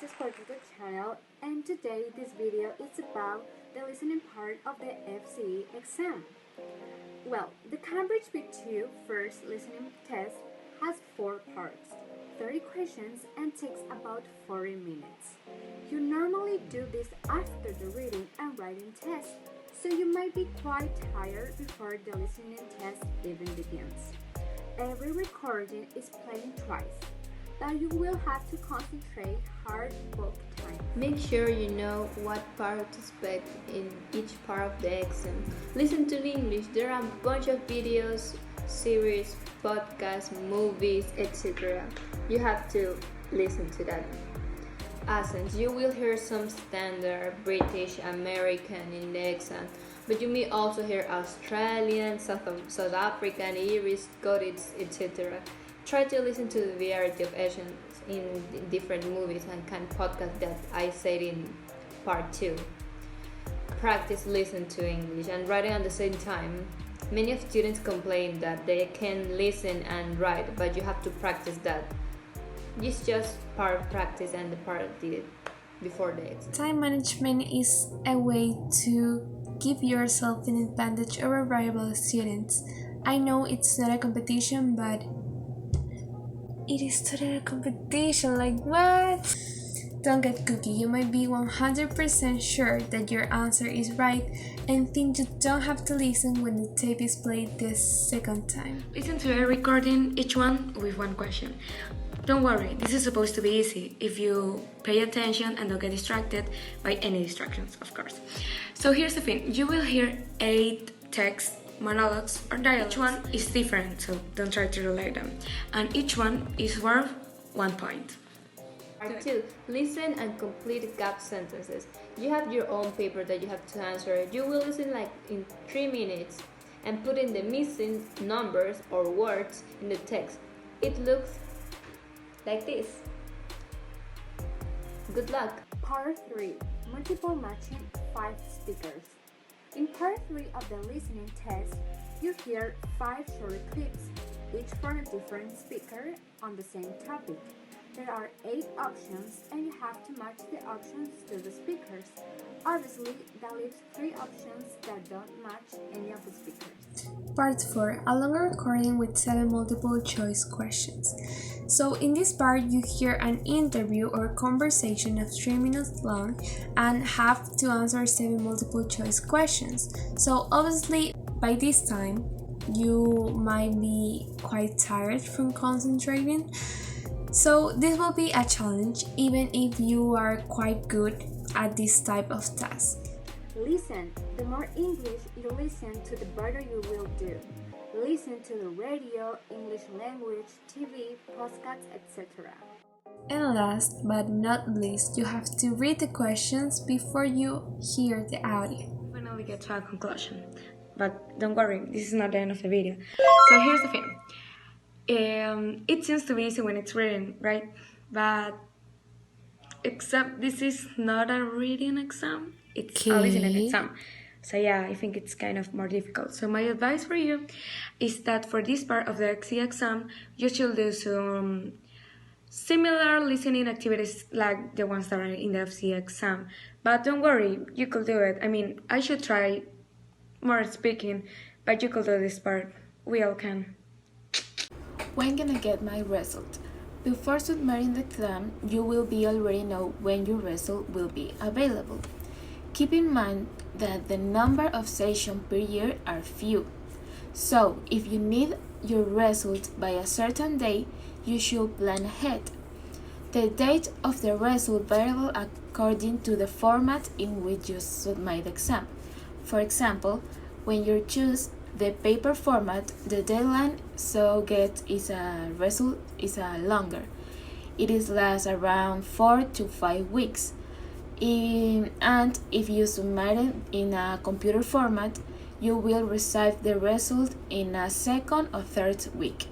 subscribe to the channel, and today this video is about the listening part of the FCE exam. Well, the Cambridge B2 first listening test has 4 parts, 30 questions, and takes about 40 minutes. You normally do this after the reading and writing test, so you might be quite tired before the listening test even begins. Every recording is playing twice, but you will have to concentrate hard both times. Make sure you know what part to expect in each part of the exam. Listen to English. There are a bunch of videos, series, podcasts, movies, etc. You have to listen to that. Accents. You will hear some standard British, American in the exam, but you may also hear Australian, South African, Irish, Scottish, etc. Try to listen to the variety of accents in different movies and kind of podcast that I said in part 2. Practice listen to English and writing at the same time. Many of students complain that they can listen and write, but you have to practice that. It's just part of practice and the part of the before the exam. Time management is a way to give yourself an advantage over rival students. I know it's not a competition, but it is totally a competition, like what? Don't get cocky. You might be 100% sure that your answer is right and think you don't have to listen when the tape is played the second time. Listen to a recording, each one with one question. Don't worry, this is supposed to be easy if you pay attention and don't get distracted by any distractions, of course. So here's the thing, you will hear 8 texts, monologues or dialogues. Each one is different, so don't try to relate them. And each one is worth 1 point. Part 2. Listen and complete gap sentences. You have your own paper that you have to answer. You will listen like in 3 minutes and put in the missing numbers or words in the text. It looks like this. Good luck. Part 3. Multiple matching 5 speakers. In part 3 of the listening test, you hear 5 short clips, each from a different speaker on the same topic. There are 8 options and you have to match the options to the speakers. Obviously, that leaves 3 options that don't match any of the speakers. Part 4. A longer recording with 7 multiple choice questions. So in this part, you hear an interview or conversation of 3 minutes long and have to answer 7 multiple choice questions. So obviously, by this time, you might be quite tired from concentrating. So this will be a challenge even if you are quite good at this type of task. Listen. The more English you listen to, the better you will do. Listen to the radio, English language, TV, podcasts, etc. And last but not least, you have to read the questions before you hear the audio. Finally get to a conclusion. But don't worry, this is not the end of the video. So here's the thing. It seems to be easy when it's written, right? But except this is not a reading exam, it's a listening exam. So yeah, I think it's kind of more difficult. So my advice for you is that for this part of the XE exam, you should do some similar listening activities like the ones that are in the FCE exam. But don't worry, you could do it. I mean, I should try more speaking, but you could do this part. We all can. When can I get my result? Before submitting the exam, you will already know when your result will be available. Keep in mind that the number of sessions per year are few. So, if you need your result by a certain day, you should plan ahead. The date of the result variable according to the format in which you submit the exam. For example, when you choose the paper format, the deadline result is longer. It is lasts around 4 to 5 weeks. And if you submit it in a computer format, you will receive the result in a second or third week.